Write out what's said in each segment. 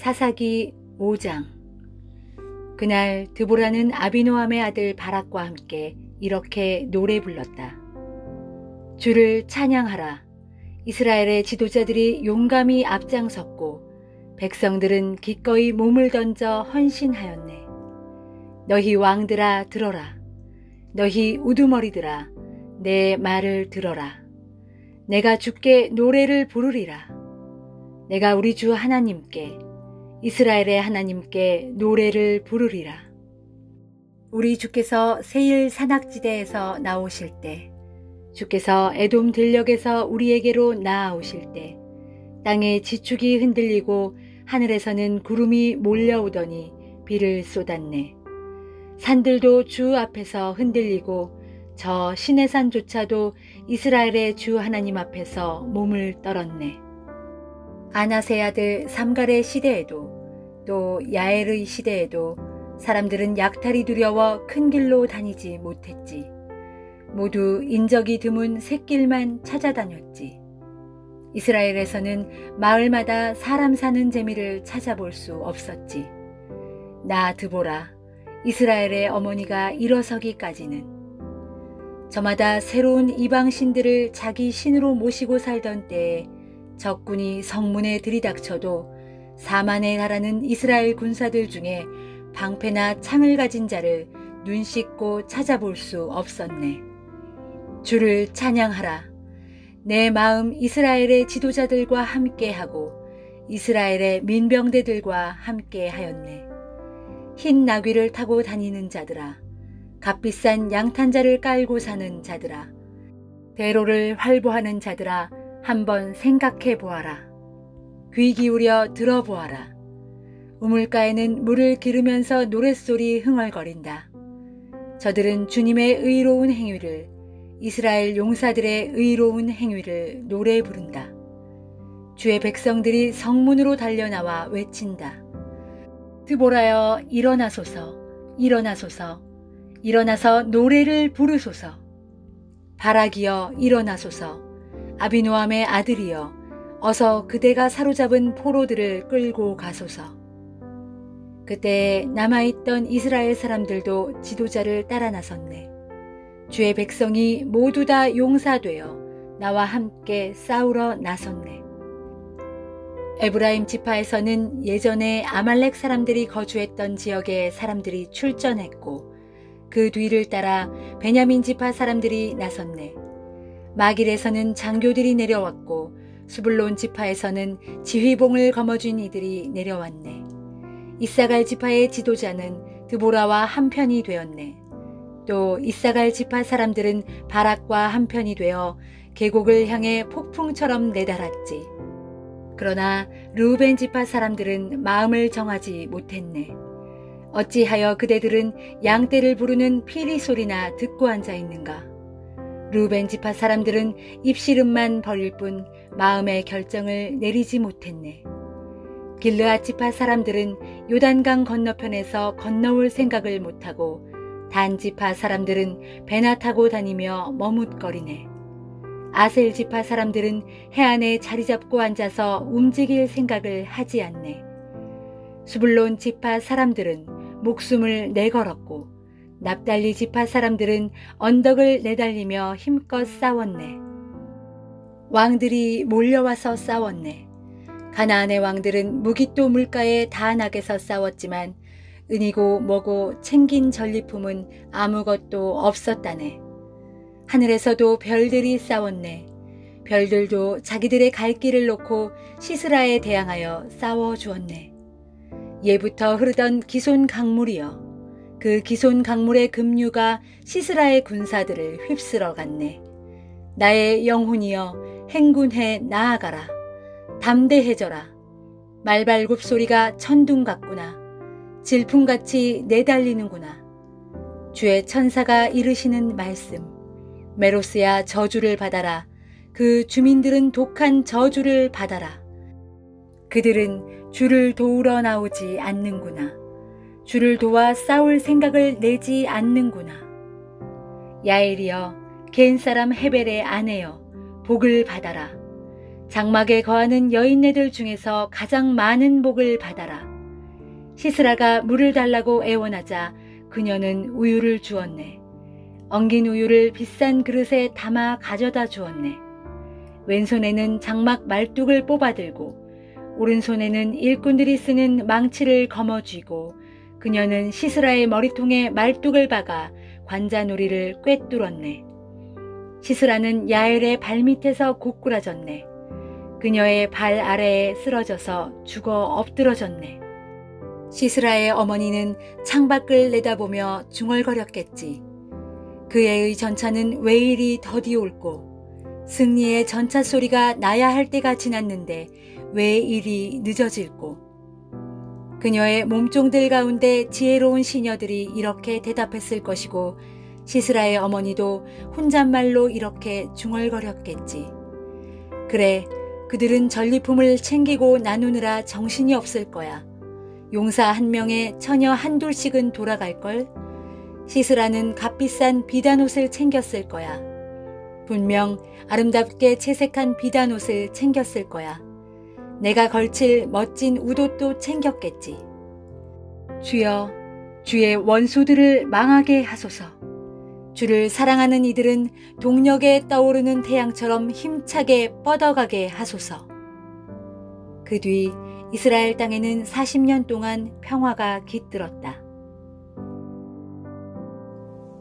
사사기 5장. 그날 드보라는 아비노함의 아들 바락과 함께 이렇게 노래 불렀다. 주를 찬양하라. 이스라엘의 지도자들이 용감히 앞장섰고 백성들은 기꺼이 몸을 던져 헌신하였네. 너희 왕들아 들어라. 너희 우두머리들아 내 말을 들어라. 내가 주께 노래를 부르리라. 내가 우리 주 하나님께 이스라엘의 하나님께 노래를 부르리라. 우리 주께서 세일 산악지대에서 나오실 때, 주께서 에돔 들녘에서 우리에게로 나아오실 때 땅의 지축이 흔들리고 하늘에서는 구름이 몰려오더니 비를 쏟았네. 산들도 주 앞에서 흔들리고 저 시내산조차도 이스라엘의 주 하나님 앞에서 몸을 떨었네. 아낫의 아들 삼갈의 시대에도 또 야엘의 시대에도 사람들은 약탈이 두려워 큰 길로 다니지 못했지. 모두 인적이 드문 샛길만 찾아다녔지. 이스라엘에서는 마을마다 사람 사는 재미를 찾아볼 수 없었지. 나 드보라, 이스라엘의 어머니가 일어서기까지는. 저마다 새로운 이방신들을 자기 신으로 모시고 살던 때에 적군이 성문에 들이닥쳐도 4만에 달하는 이스라엘 군사들 중에 방패나 창을 가진 자를 눈 씻고 찾아볼 수 없었네. 주를 찬양하라. 내 마음 이스라엘의 지도자들과 함께하고 이스라엘의 민병대들과 함께하였네. 흰 나귀를 타고 다니는 자들아, 값비싼 양탄자를 깔고 사는 자들아, 대로를 활보하는 자들아, 한번 생각해 보아라. 귀 기울여 들어보아라. 우물가에는 물을 기르면서 노랫소리 흥얼거린다. 저들은 주님의 의로운 행위를, 이스라엘 용사들의 의로운 행위를 노래 부른다. 주의 백성들이 성문으로 달려나와 외친다. 드보라여 일어나소서, 일어나소서, 일어나서 노래를 부르소서. 바락이여 일어나소서, 아비노함의 아들이여 어서 그대가 사로잡은 포로들을 끌고 가소서. 그때 남아있던 이스라엘 사람들도 지도자를 따라 나섰네. 주의 백성이 모두 다 용사되어 나와 함께 싸우러 나섰네. 에브라임 지파에서는 예전에 아말렉 사람들이 거주했던 지역에 사람들이 출전했고 그 뒤를 따라 베냐민 지파 사람들이 나섰네. 마길에서는 장교들이 내려왔고 수불론 지파에서는 지휘봉을 거머쥔 이들이 내려왔네. 이사갈 지파의 지도자는 드보라와 한편이 되었네. 또 이사갈 지파 사람들은 바락과 한편이 되어 계곡을 향해 폭풍처럼 내달았지. 그러나 르우벤 지파 사람들은 마음을 정하지 못했네. 어찌하여 그대들은 양떼를 부르는 피리 소리나 듣고 앉아 있는가? 르우벤 지파 사람들은 입씨름만 벌일 뿐 마음의 결정을 내리지 못했네. 길르앗 지파 사람들은 요단강 건너편에서 건너올 생각을 못하고 단 지파 사람들은 배나 타고 다니며 머뭇거리네. 아셀 지파 사람들은 해안에 자리 잡고 앉아서 움직일 생각을 하지 않네. 수불론 지파 사람들은 목숨을 내걸었고 납달리 지파 사람들은 언덕을 내달리며 힘껏 싸웠네. 왕들이 몰려와서 싸웠네. 가나안의 왕들은 무깃도 물가에 다낙에서 싸웠지만 은이고 뭐고 챙긴 전리품은 아무것도 없었다네. 하늘에서도 별들이 싸웠네. 별들도 자기들의 갈 길을 놓고 시스라에 대항하여 싸워주었네. 예부터 흐르던 기손 강물이여, 그 기손 강물의 급류가 시스라의 군사들을 휩쓸어 갔네. 나의 영혼이여 행군해 나아가라. 담대해져라. 말발굽 소리가 천둥 같구나. 질풍같이 내달리는구나. 주의 천사가 이르시는 말씀. 메로스야 저주를 받아라. 그 주민들은 독한 저주를 받아라. 그들은 주를 도우러 나오지 않는구나. 주를 도와 싸울 생각을 내지 않는구나. 야엘이여 겐 사람 헤벨의 아내여 복을 받아라. 장막에 거하는 여인네들 중에서 가장 많은 복을 받아라. 시스라가 물을 달라고 애원하자 그녀는 우유를 주었네. 엉긴 우유를 비싼 그릇에 담아 가져다 주었네. 왼손에는 장막 말뚝을 뽑아들고 오른손에는 일꾼들이 쓰는 망치를 거머쥐고 그녀는 시스라의 머리통에 말뚝을 박아 관자놀이를 꿰뚫었네. 시스라는 야엘의 발밑에서 고꾸라졌네. 그녀의 발 아래에 쓰러져서 죽어 엎드러졌네. 시스라의 어머니는 창밖을 내다보며 중얼거렸겠지. 그 애의 전차는 왜 이리 더디 옳고 승리의 전차 소리가 나야 할 때가 지났는데 왜 이리 늦어질고. 그녀의 몸종들 가운데 지혜로운 시녀들이 이렇게 대답했을 것이고 시스라의 어머니도 혼잣말로 이렇게 중얼거렸겠지. 그래, 그들은 전리품을 챙기고 나누느라 정신이 없을 거야. 용사 한 명에 처녀 한둘씩은 돌아갈걸? 시스라는 값비싼 비단옷을 챙겼을 거야. 분명 아름답게 채색한 비단옷을 챙겼을 거야. 내가 걸칠 멋진 웃옷도 챙겼겠지. 주여, 주의 원수들을 망하게 하소서. 주를 사랑하는 이들은 동력에 떠오르는 태양처럼 힘차게 뻗어가게 하소서. 그 뒤 이스라엘 땅에는 40년 동안 평화가 깃들었다.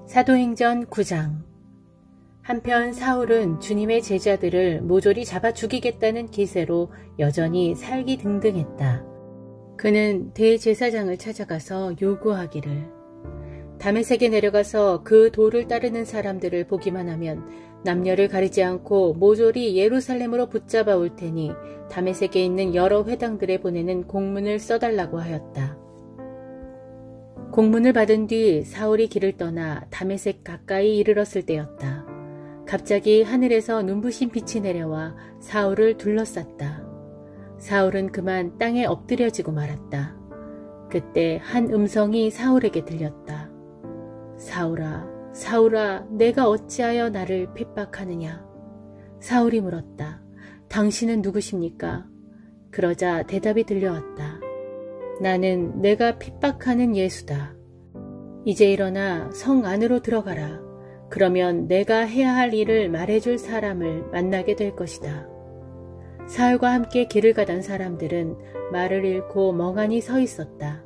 사도행전 9장. 한편 사울은 주님의 제자들을 모조리 잡아 죽이겠다는 기세로 여전히 살기등등했다. 그는 대제사장을 찾아가서 요구하기를, 다메섹에 내려가서 그 도를 따르는 사람들을 보기만 하면 남녀를 가리지 않고 모조리 예루살렘으로 붙잡아 올 테니 다메섹에 있는 여러 회당들에 보내는 공문을 써달라고 하였다. 공문을 받은 뒤 사울이 길을 떠나 다메섹 가까이 이르렀을 때였다. 갑자기 하늘에서 눈부신 빛이 내려와 사울을 둘러쌌다. 사울은 그만 땅에 엎드려지고 말았다. 그때 한 음성이 사울에게 들렸다. 사울아, 사울아, 내가 어찌하여 나를 핍박하느냐? 사울이 물었다. 당신은 누구십니까? 그러자 대답이 들려왔다. 나는 내가 핍박하는 예수다. 이제 일어나 성 안으로 들어가라. 그러면 내가 해야 할 일을 말해줄 사람을 만나게 될 것이다. 사울과 함께 길을 가던 사람들은 말을 잃고 멍하니 서 있었다.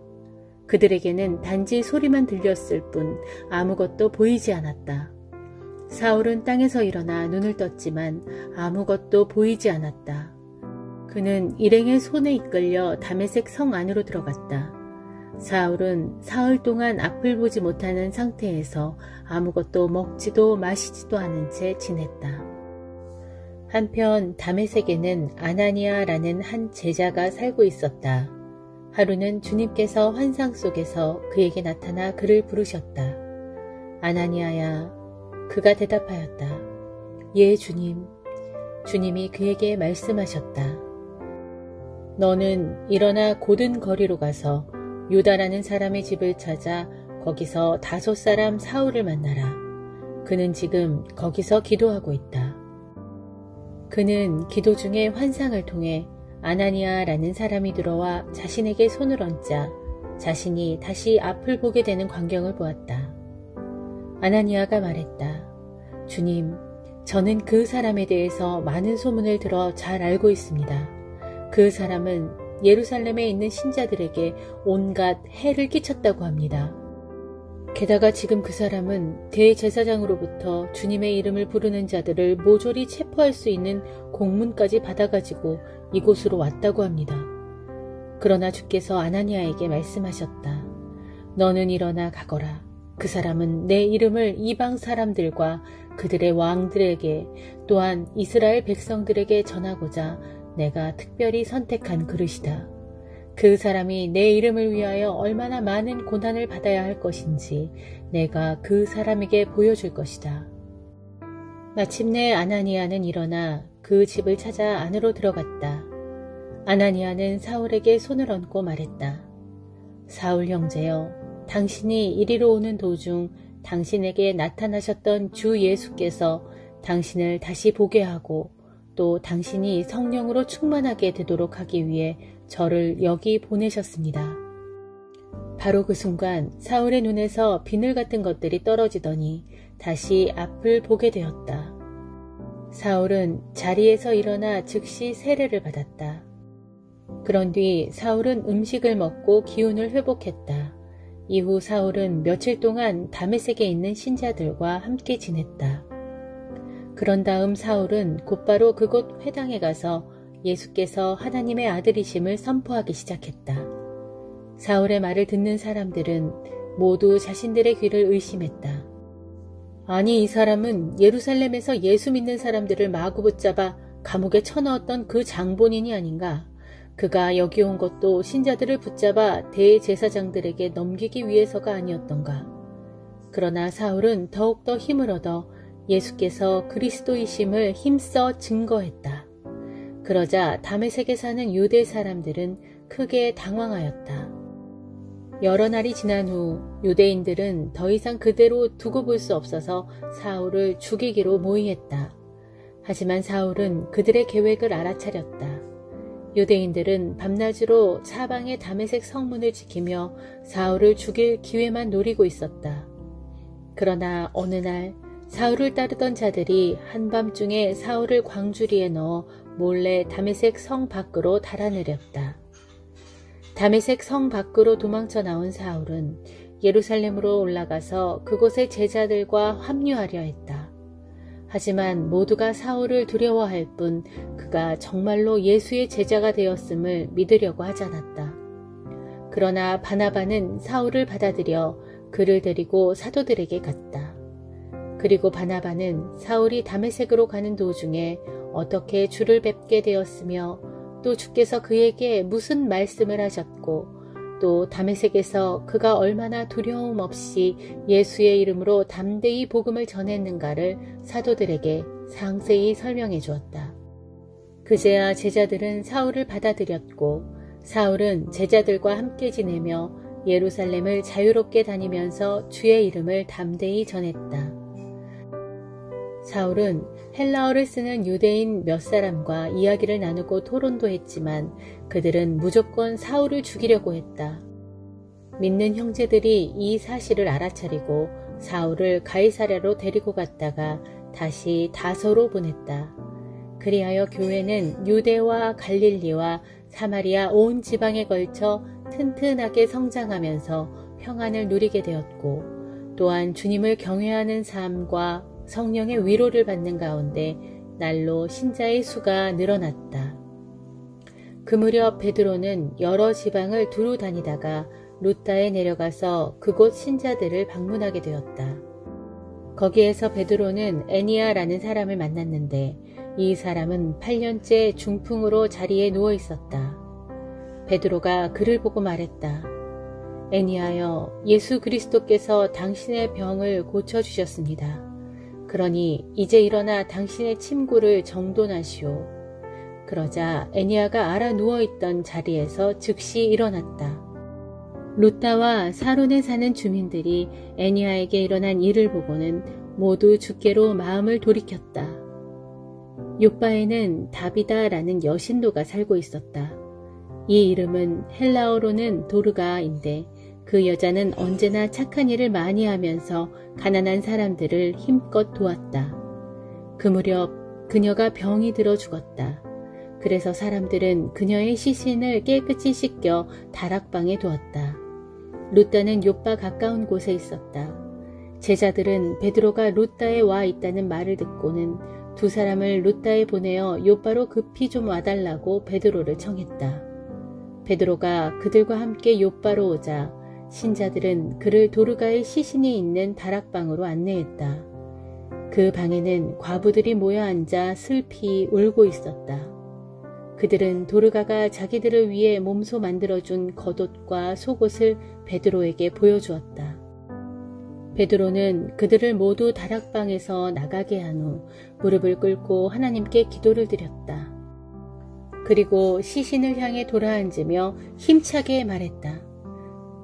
그들에게는 단지 소리만 들렸을 뿐 아무것도 보이지 않았다. 사울은 땅에서 일어나 눈을 떴지만 아무것도 보이지 않았다. 그는 일행의 손에 이끌려 다메섹 성 안으로 들어갔다. 사울은 사흘 동안 앞을 보지 못하는 상태에서 아무것도 먹지도 마시지도 않은 채 지냈다. 한편 다메섹에는 아나니아라는 한 제자가 살고 있었다. 하루는 주님께서 환상 속에서 그에게 나타나 그를 부르셨다. 아나니아야. 그가 대답하였다. 예, 주님. 주님이 그에게 말씀하셨다. 너는 일어나 곧은 거리로 가서 유다라는 사람의 집을 찾아 거기서 5 사울을 만나라. 그는 지금 거기서 기도하고 있다. 그는 기도 중에 환상을 통해 아나니아라는 사람이 들어와 자신에게 손을 얹자 자신이 다시 앞을 보게 되는 광경을 보았다. 아나니아가 말했다. 주님, 저는 그 사람에 대해서 많은 소문을 들어 잘 알고 있습니다. 그 사람은 예루살렘에 있는 신자들에게 온갖 해를 끼쳤다고 합니다. 게다가 지금 그 사람은 대제사장으로부터 주님의 이름을 부르는 자들을 모조리 체포할 수 있는 공문까지 받아가지고 이곳으로 왔다고 합니다. 그러나 주께서 아나니아에게 말씀하셨다. 너는 일어나 가거라. 그 사람은 내 이름을 이방 사람들과 그들의 왕들에게 또한 이스라엘 백성들에게 전하고자 내가 특별히 선택한 그릇이다. 그 사람이 내 이름을 위하여 얼마나 많은 고난을 받아야 할 것인지 내가 그 사람에게 보여줄 것이다. 마침내 아나니아는 일어나 그 집을 찾아 안으로 들어갔다. 아나니아는 사울에게 손을 얹고 말했다. 사울 형제여, 당신이 이리로 오는 도중 당신에게 나타나셨던 주 예수께서 당신을 다시 보게 하고 또 당신이 성령으로 충만하게 되도록 하기 위해 저를 여기 보내셨습니다. 바로 그 순간 사울의 눈에서 비늘 같은 것들이 떨어지더니 다시 앞을 보게 되었다. 사울은 자리에서 일어나 즉시 세례를 받았다. 그런 뒤 사울은 음식을 먹고 기운을 회복했다. 이후 사울은 며칠 동안 다메섹에 있는 신자들과 함께 지냈다. 그런 다음 사울은 곧바로 그곳 회당에 가서 예수께서 하나님의 아들이심을 선포하기 시작했다. 사울의 말을 듣는 사람들은 모두 자신들의 귀를 의심했다. 아니, 이 사람은 예루살렘에서 예수 믿는 사람들을 마구 붙잡아 감옥에 쳐넣었던 그 장본인이 아닌가? 그가 여기 온 것도 신자들을 붙잡아 대제사장들에게 넘기기 위해서가 아니었던가? 그러나 사울은 더욱더 힘을 얻어 예수께서 그리스도이심을 힘써 증거했다. 그러자 다메섹에 사는 유대 사람들은 크게 당황하였다. 여러 날이 지난 후 유대인들은 더 이상 그대로 두고 볼 수 없어서 사울을 죽이기로 모의했다. 하지만 사울은 그들의 계획을 알아차렸다. 유대인들은 밤낮으로 사방의 다메섹 성문을 지키며 사울을 죽일 기회만 노리고 있었다. 그러나 어느 날 사울을 따르던 자들이 한밤중에 사울을 광주리에 넣어 몰래 다메섹 성 밖으로 달아내렸다. 다메섹 성 밖으로 도망쳐 나온 사울은 예루살렘으로 올라가서 그곳의 제자들과 합류하려 했다. 하지만 모두가 사울을 두려워할 뿐 그가 정말로 예수의 제자가 되었음을 믿으려고 하지 않았다. 그러나 바나바는 사울을 받아들여 그를 데리고 사도들에게 갔다. 그리고 바나바는 사울이 다메섹으로 가는 도중에 어떻게 주를 뵙게 되었으며 또 주께서 그에게 무슨 말씀을 하셨고 또 다메섹에서 그가 얼마나 두려움 없이 예수의 이름으로 담대히 복음을 전했는가를 사도들에게 상세히 설명해 주었다. 그제야 제자들은 사울을 받아들였고 사울은 제자들과 함께 지내며 예루살렘을 자유롭게 다니면서 주의 이름을 담대히 전했다. 사울은 헬라어를 쓰는 유대인 몇 사람과 이야기를 나누고 토론도 했지만 그들은 무조건 사울을 죽이려고 했다. 믿는 형제들이 이 사실을 알아차리고 사울을 가이사랴로 데리고 갔다가 다시 다소로 보냈다. 그리하여 교회는 유대와 갈릴리와 사마리아 온 지방에 걸쳐 튼튼하게 성장하면서 평안을 누리게 되었고 또한 주님을 경외하는 삶과 성령의 위로를 받는 가운데 날로 신자의 수가 늘어났다. 그 무렵 베드로는 여러 지방을 두루 다니다가 루따에 내려가서 그곳 신자들을 방문하게 되었다. 거기에서 베드로는 애니아라는 사람을 만났는데 이 사람은 8년째 중풍으로 자리에 누워 있었다. 베드로가 그를 보고 말했다. 애니아여, 예수 그리스도께서 당신의 병을 고쳐주셨습니다. 그러니 이제 일어나 당신의 침구를 정돈하시오. 그러자 애니아가 알아 누워있던 자리에서 즉시 일어났다. 루따와 사론에 사는 주민들이 애니아에게 일어난 일을 보고는 모두 주께로 마음을 돌이켰다. 요빠에는 다비다라는 여신도가 살고 있었다. 이 이름은 헬라어로는 도르가인데 그 여자는 언제나 착한 일을 많이 하면서 가난한 사람들을 힘껏 도왔다. 그 무렵 그녀가 병이 들어 죽었다. 그래서 사람들은 그녀의 시신을 깨끗이 씻겨 다락방에 두었다. 루따는 요빠 가까운 곳에 있었다. 제자들은 베드로가 루따에 와 있다는 말을 듣고는 두 사람을 루따에 보내어 요빠로 급히 좀 와달라고 베드로를 청했다. 베드로가 그들과 함께 요빠로 오자 신자들은 그를 도르가의 시신이 있는 다락방으로 안내했다. 그 방에는 과부들이 모여 앉아 슬피 울고 있었다. 그들은 도르가가 자기들을 위해 몸소 만들어준 겉옷과 속옷을 베드로에게 보여주었다. 베드로는 그들을 모두 다락방에서 나가게 한 후 무릎을 꿇고 하나님께 기도를 드렸다. 그리고 시신을 향해 돌아앉으며 힘차게 말했다.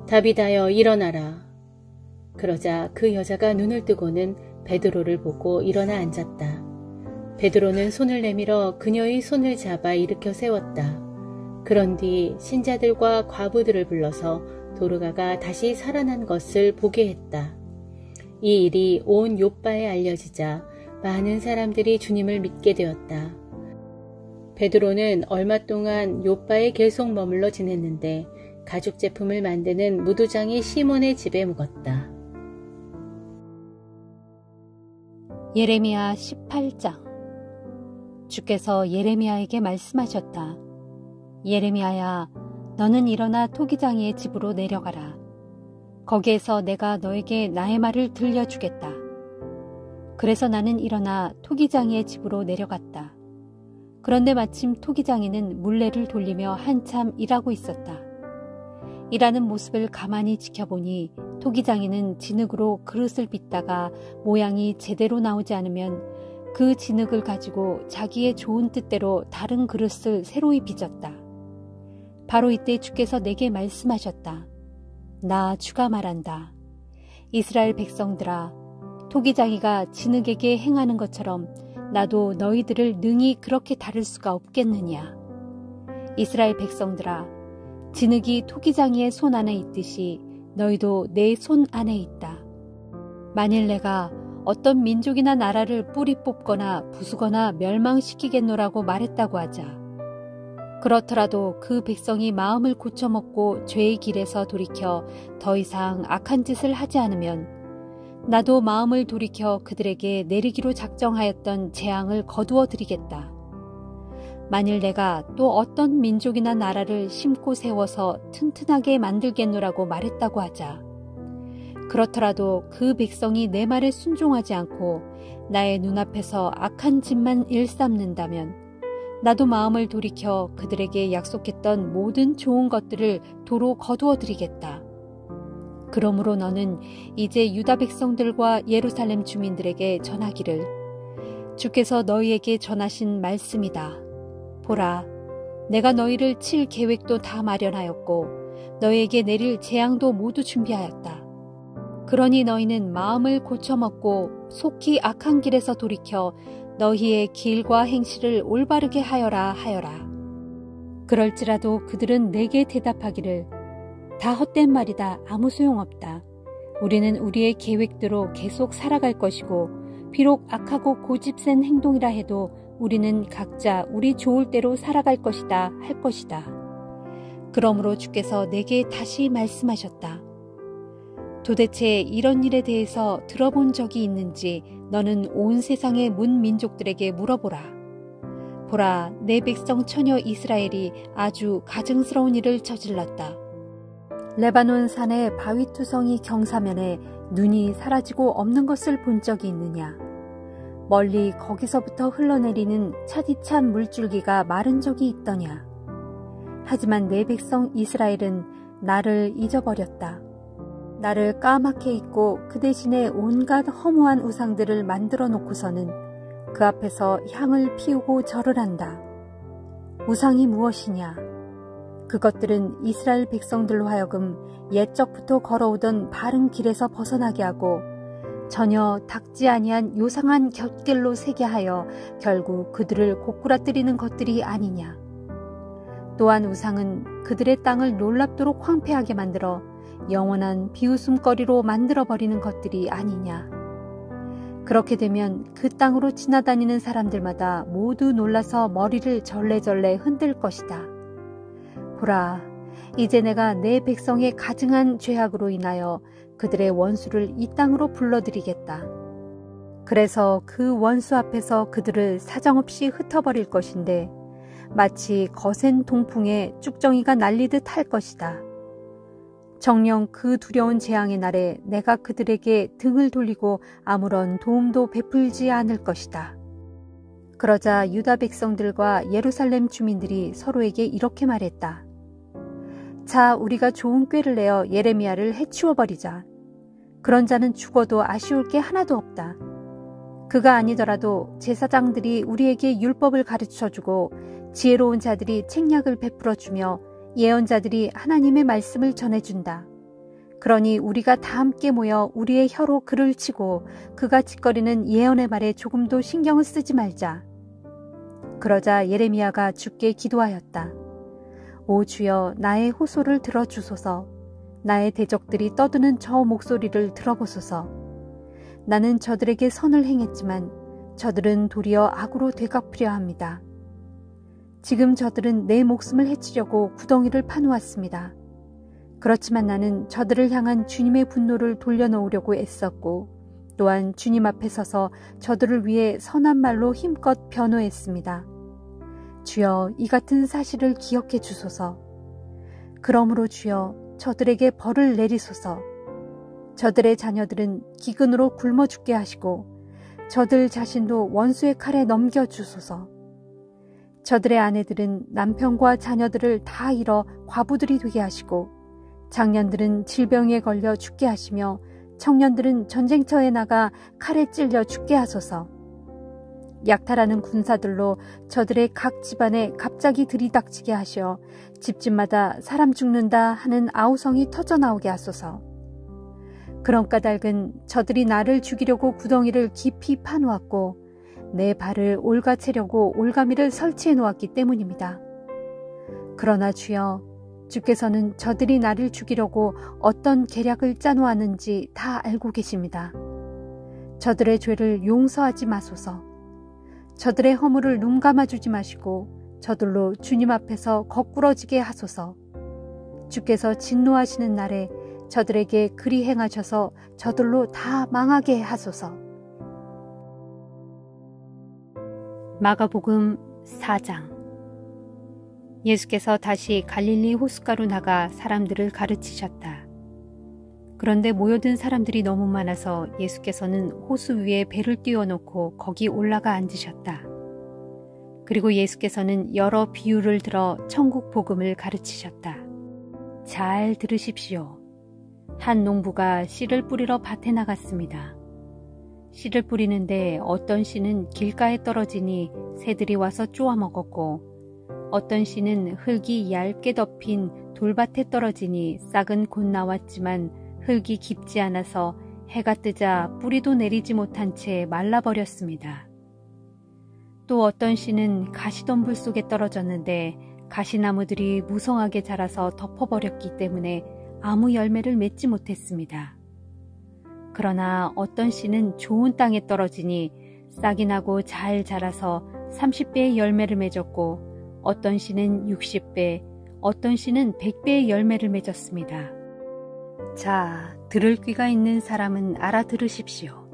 다비다여 일어나라. 그러자 그 여자가 눈을 뜨고는 베드로를 보고 일어나 앉았다. 베드로는 손을 내밀어 그녀의 손을 잡아 일으켜 세웠다. 그런 뒤 신자들과 과부들을 불러서 도르가가 다시 살아난 것을 보게 했다. 이 일이 온 욥바에 알려지자 많은 사람들이 주님을 믿게 되었다. 베드로는 얼마 동안 욥바에 계속 머물러 지냈는데 가죽 제품을 만드는 무두장이 시몬의 집에 묵었다. 예레미야 18장. 주께서 예레미야에게 말씀하셨다. 예레미야야, 너는 일어나 토기장이의 집으로 내려가라. 거기에서 내가 너에게 나의 말을 들려주겠다. 그래서 나는 일어나 토기장이의 집으로 내려갔다. 그런데 마침 토기장이는 물레를 돌리며 한참 일하고 있었다. 일하는 모습을 가만히 지켜보니 토기장이는 진흙으로 그릇을 빚다가 모양이 제대로 나오지 않으면 그 진흙을 가지고 자기의 좋은 뜻대로 다른 그릇을 새로이 빚었다. 바로 이때 주께서 내게 말씀하셨다. 나 주가 말한다. 이스라엘 백성들아, 토기장이가 진흙에게 행하는 것처럼 나도 너희들을 능히 그렇게 다룰 수가 없겠느냐. 이스라엘 백성들아, 진흙이 토기장이의 손 안에 있듯이 너희도 내 손 안에 있다. 만일 내가 어떤 민족이나 나라를 뿌리 뽑거나 부수거나 멸망시키겠노라고 말했다고 하자. 그렇더라도 그 백성이 마음을 고쳐먹고 죄의 길에서 돌이켜 더 이상 악한 짓을 하지 않으면 나도 마음을 돌이켜 그들에게 내리기로 작정하였던 재앙을 거두어 드리겠다. 만일 내가 또 어떤 민족이나 나라를 심고 세워서 튼튼하게 만들겠노라고 말했다고 하자. 그렇더라도 그 백성이 내 말에 순종하지 않고 나의 눈앞에서 악한 짓만 일삼는다면 나도 마음을 돌이켜 그들에게 약속했던 모든 좋은 것들을 도로 거두어 드리겠다. 그러므로 너는 이제 유다 백성들과 예루살렘 주민들에게 전하기를 주께서 너희에게 전하신 말씀이다. 보라, 내가 너희를 칠 계획도 다 마련하였고 너희에게 내릴 재앙도 모두 준비하였다. 그러니 너희는 마음을 고쳐먹고 속히 악한 길에서 돌이켜 너희의 길과 행실을 올바르게 하여라. 그럴지라도 그들은 내게 대답하기를 다 헛된 말이다. 아무 소용없다. 우리는 우리의 계획대로 계속 살아갈 것이고 비록 악하고 고집센 행동이라 해도 우리는 각자 우리 좋을 대로 살아갈 것이다 할 것이다. 그러므로 주께서 내게 다시 말씀하셨다. 도대체 이런 일에 대해서 들어본 적이 있는지 너는 온 세상의 문 민족들에게 물어보라. 보라, 내 백성 처녀 이스라엘이 아주 가증스러운 일을 저질렀다. 레바논 산의 바위투성이 경사면에 눈이 사라지고 없는 것을 본 적이 있느냐? 멀리 거기서부터 흘러내리는 차디찬 물줄기가 마른 적이 있더냐? 하지만 내 백성 이스라엘은 나를 잊어버렸다. 나를 까맣게 잊고 그 대신에 온갖 허무한 우상들을 만들어 놓고서는 그 앞에서 향을 피우고 절을 한다. 우상이 무엇이냐? 그것들은 이스라엘 백성들로 하여금 옛적부터 걸어오던 바른 길에서 벗어나게 하고 전혀 닦지 아니한 요상한 곁길로 새게 하여 결국 그들을 고꾸라뜨리는 것들이 아니냐. 또한 우상은 그들의 땅을 놀랍도록 황폐하게 만들어 영원한 비웃음거리로 만들어버리는 것들이 아니냐. 그렇게 되면 그 땅으로 지나다니는 사람들마다 모두 놀라서 머리를 절레절레 흔들 것이다. 보라, 이제 내가 내 백성의 가증한 죄악으로 인하여 그들의 원수를 이 땅으로 불러들이겠다. 그래서 그 원수 앞에서 그들을 사정없이 흩어버릴 것인데 마치 거센 동풍에 쭉정이가 날리듯 할 것이다. 정녕 그 두려운 재앙의 날에 내가 그들에게 등을 돌리고 아무런 도움도 베풀지 않을 것이다. 그러자 유다 백성들과 예루살렘 주민들이 서로에게 이렇게 말했다. 자, 우리가 좋은 꾀를 내어 예레미야를 해치워 버리자. 그런 자는 죽어도 아쉬울 게 하나도 없다. 그가 아니더라도 제사장들이 우리에게 율법을 가르쳐주고 지혜로운 자들이 책략을 베풀어주며 예언자들이 하나님의 말씀을 전해준다. 그러니 우리가 다 함께 모여 우리의 혀로 그를 치고 그가 짓거리는 예언의 말에 조금도 신경을 쓰지 말자. 그러자 예레미야가 주께 기도하였다. 오 주여, 나의 호소를 들어주소서. 나의 대적들이 떠드는 저 목소리를 들어보소서. 나는 저들에게 선을 행했지만 저들은 도리어 악으로 되갚으려 합니다. 지금 저들은 내 목숨을 해치려고 구덩이를 파놓았습니다. 그렇지만 나는 저들을 향한 주님의 분노를 돌려놓으려고 애썼고 또한 주님 앞에 서서 저들을 위해 선한 말로 힘껏 변호했습니다. 주여, 이 같은 사실을 기억해 주소서. 그러므로 주여, 저들에게 벌을 내리소서. 저들의 자녀들은 기근으로 굶어 죽게 하시고 저들 자신도 원수의 칼에 넘겨주소서. 저들의 아내들은 남편과 자녀들을 다 잃어 과부들이 되게 하시고 장년들은 질병에 걸려 죽게 하시며 청년들은 전쟁터에 나가 칼에 찔려 죽게 하소서. 약탈하는 군사들로 저들의 각 집안에 갑자기 들이닥치게 하시어 집집마다 사람 죽는다 하는 아우성이 터져나오게 하소서. 그런 까닭은 저들이 나를 죽이려고 구덩이를 깊이 파놓았고 내 발을 올가채려고 올가미를 설치해 놓았기 때문입니다. 그러나 주여, 주께서는 저들이 나를 죽이려고 어떤 계략을 짜놓았는지 다 알고 계십니다. 저들의 죄를 용서하지 마소서. 저들의 허물을 눈감아주지 마시고 저들로 주님 앞에서 거꾸러지게 하소서. 주께서 진노하시는 날에 저들에게 그리 행하셔서 저들로 다 망하게 하소서. 마가복음 4장. 예수께서 다시 갈릴리 호숫가로 나가 사람들을 가르치셨다. 그런데 모여든 사람들이 너무 많아서 예수께서는 호수 위에 배를 띄워놓고 거기 올라가 앉으셨다. 그리고 예수께서는 여러 비유를 들어 천국 복음을 가르치셨다. 잘 들으십시오. 한 농부가 씨를 뿌리러 밭에 나갔습니다. 씨를 뿌리는데 어떤 씨는 길가에 떨어지니 새들이 와서 쪼아 먹었고 어떤 씨는 흙이 얇게 덮인 돌밭에 떨어지니 싹은 곧 나왔지만 흙이 깊지 않아서 해가 뜨자 뿌리도 내리지 못한 채 말라버렸습니다. 또 어떤 씨는 가시덤불 속에 떨어졌는데 가시나무들이 무성하게 자라서 덮어버렸기 때문에 아무 열매를 맺지 못했습니다. 그러나 어떤 씨는 좋은 땅에 떨어지니 싹이 나고 잘 자라서 30배의 열매를 맺었고 어떤 씨는 60배, 어떤 씨는 100배의 열매를 맺었습니다. 자, 들을 귀가 있는 사람은 알아들으십시오.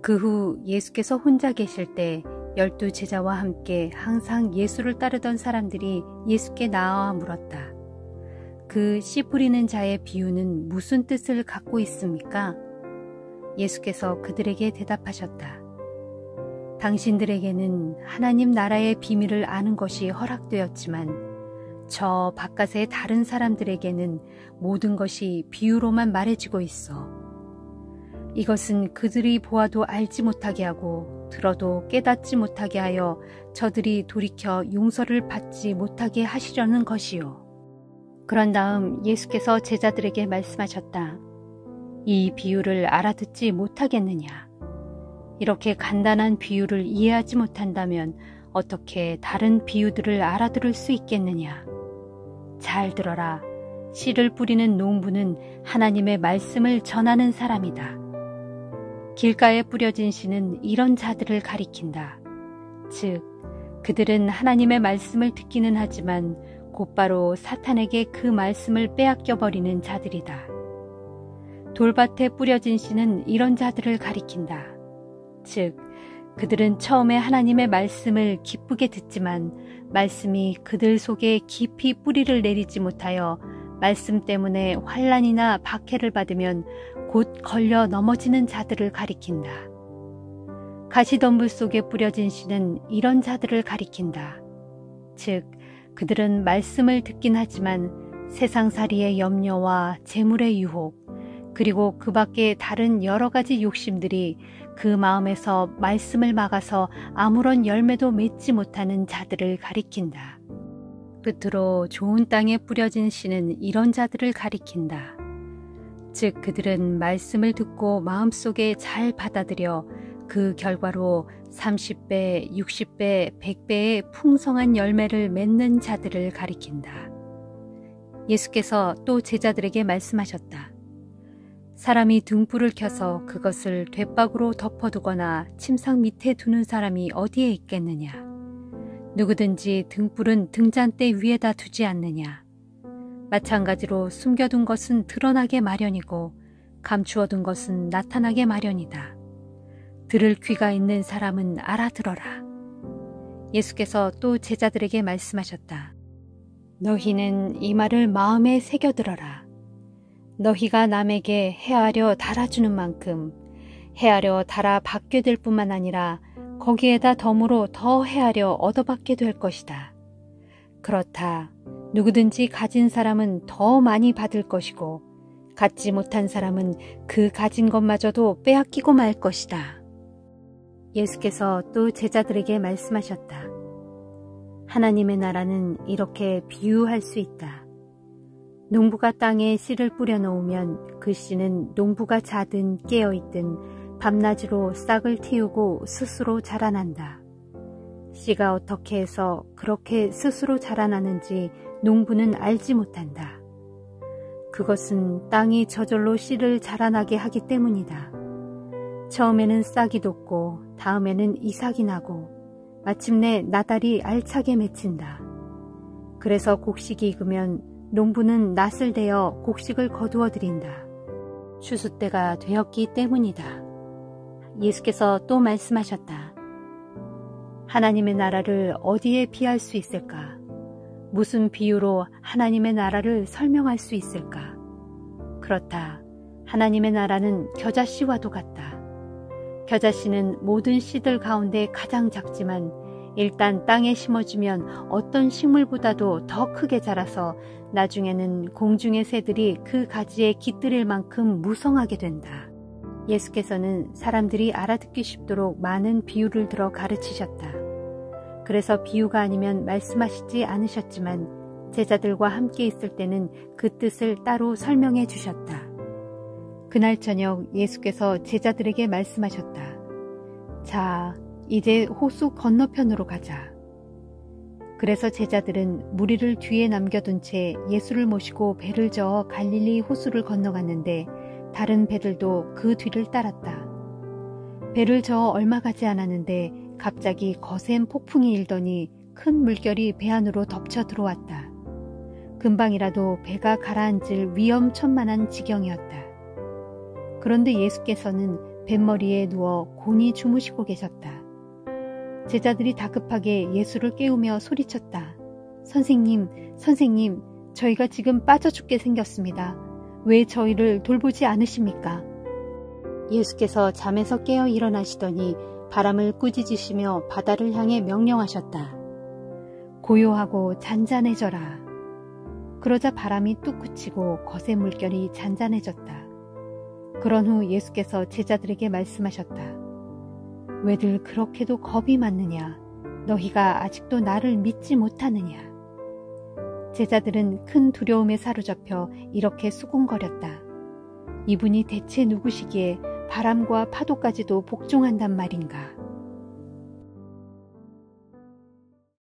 그 후 예수께서 혼자 계실 때 12 제자와 함께 항상 예수를 따르던 사람들이 예수께 나와 물었다. 그 씨 뿌리는 자의 비유는 무슨 뜻을 갖고 있습니까? 예수께서 그들에게 대답하셨다. 당신들에게는 하나님 나라의 비밀을 아는 것이 허락되었지만 저 바깥의 다른 사람들에게는 모든 것이 비유로만 말해지고 있어. 이것은 그들이 보아도 알지 못하게 하고 들어도 깨닫지 못하게 하여 저들이 돌이켜 용서를 받지 못하게 하시려는 것이요. 그런 다음 예수께서 제자들에게 말씀하셨다. 이 비유를 알아듣지 못하겠느냐? 이렇게 간단한 비유를 이해하지 못한다면 어떻게 다른 비유들을 알아들을 수 있겠느냐? 잘 들어라. 씨를 뿌리는 농부는 하나님의 말씀을 전하는 사람이다. 길가에 뿌려진 씨는 이런 자들을 가리킨다. 즉, 그들은 하나님의 말씀을 듣기는 하지만 곧바로 사탄에게 그 말씀을 빼앗겨버리는 자들이다. 돌밭에 뿌려진 씨는 이런 자들을 가리킨다. 즉, 그들은 처음에 하나님의 말씀을 기쁘게 듣지만 말씀이 그들 속에 깊이 뿌리를 내리지 못하여 말씀 때문에 환난이나 박해를 받으면 곧 걸려 넘어지는 자들을 가리킨다. 가시덤불 속에 뿌려진 씨는 이런 자들을 가리킨다. 즉, 그들은 말씀을 듣긴 하지만 세상살이의 염려와 재물의 유혹, 그리고 그 밖에 다른 여러 가지 욕심들이 그 마음에서 말씀을 막아서 아무런 열매도 맺지 못하는 자들을 가리킨다. 끝으로 좋은 땅에 뿌려진 씨는 이런 자들을 가리킨다. 즉, 그들은 말씀을 듣고 마음속에 잘 받아들여 그 결과로 30배, 60배, 100배의 풍성한 열매를 맺는 자들을 가리킨다. 예수께서 또 제자들에게 말씀하셨다. 사람이 등불을 켜서 그것을 돛박으로 덮어두거나 침상 밑에 두는 사람이 어디에 있겠느냐. 누구든지 등불은 등잔대 위에다 두지 않느냐. 마찬가지로 숨겨둔 것은 드러나게 마련이고 감추어둔 것은 나타나게 마련이다. 들을 귀가 있는 사람은 알아들어라. 예수께서 또 제자들에게 말씀하셨다. 너희는 이 말을 마음에 새겨들어라. 너희가 남에게 헤아려 달아주는 만큼 헤아려 달아 받게 될 뿐만 아니라 거기에다 덤으로 더 헤아려 얻어받게 될 것이다. 그렇다. 누구든지 가진 사람은 더 많이 받을 것이고 갖지 못한 사람은 그 가진 것마저도 빼앗기고 말 것이다. 예수께서 또 제자들에게 말씀하셨다. 하나님의 나라는 이렇게 비유할 수 있다. 농부가 땅에 씨를 뿌려놓으면 그 씨는 농부가 자든 깨어있든 밤낮으로 싹을 틔우고 스스로 자라난다. 씨가 어떻게 해서 그렇게 스스로 자라나는지 농부는 알지 못한다. 그것은 땅이 저절로 씨를 자라나게 하기 때문이다. 처음에는 싹이 돋고 다음에는 이삭이 나고 마침내 나달이 알차게 맺힌다. 그래서 곡식이 익으면 농부는 낫을 대어 곡식을 거두어 드린다. 추수 때가 되었기 때문이다. 예수께서 또 말씀하셨다. 하나님의 나라를 어디에 비할 수 있을까? 무슨 비유로 하나님의 나라를 설명할 수 있을까? 그렇다. 하나님의 나라는 겨자씨와도 같다. 겨자씨는 모든 씨들 가운데 가장 작지만 일단 땅에 심어주면 어떤 식물보다도 더 크게 자라서 나중에는 공중의 새들이 그 가지에 깃들일 만큼 무성하게 된다. 예수께서는 사람들이 알아듣기 쉽도록 많은 비유를 들어 가르치셨다. 그래서 비유가 아니면 말씀하시지 않으셨지만 제자들과 함께 있을 때는 그 뜻을 따로 설명해 주셨다. 그날 저녁 예수께서 제자들에게 말씀하셨다. 자, 이제 호수 건너편으로 가자. 그래서 제자들은 무리를 뒤에 남겨둔 채 예수를 모시고 배를 저어 갈릴리 호수를 건너갔는데 다른 배들도 그 뒤를 따랐다. 배를 저어 얼마 가지 않았는데 갑자기 거센 폭풍이 일더니 큰 물결이 배 안으로 덮쳐 들어왔다. 금방이라도 배가 가라앉을 위험천만한 지경이었다. 그런데 예수께서는 뱃머리에 누워 곤히 주무시고 계셨다. 제자들이 다급하게 예수를 깨우며 소리쳤다. 선생님, 선생님, 저희가 지금 빠져 죽게 생겼습니다. 왜 저희를 돌보지 않으십니까? 예수께서 잠에서 깨어 일어나시더니 바람을 꾸짖으시며 바다를 향해 명령하셨다. 고요하고 잔잔해져라. 그러자 바람이 뚝 그치고 거센 물결이 잔잔해졌다. 그런 후 예수께서 제자들에게 말씀하셨다. 왜들 그렇게도 겁이 많느냐? 너희가 아직도 나를 믿지 못하느냐? 제자들은 큰 두려움에 사로잡혀 이렇게 수군거렸다. 이분이 대체 누구시기에 바람과 파도까지도 복종한단 말인가?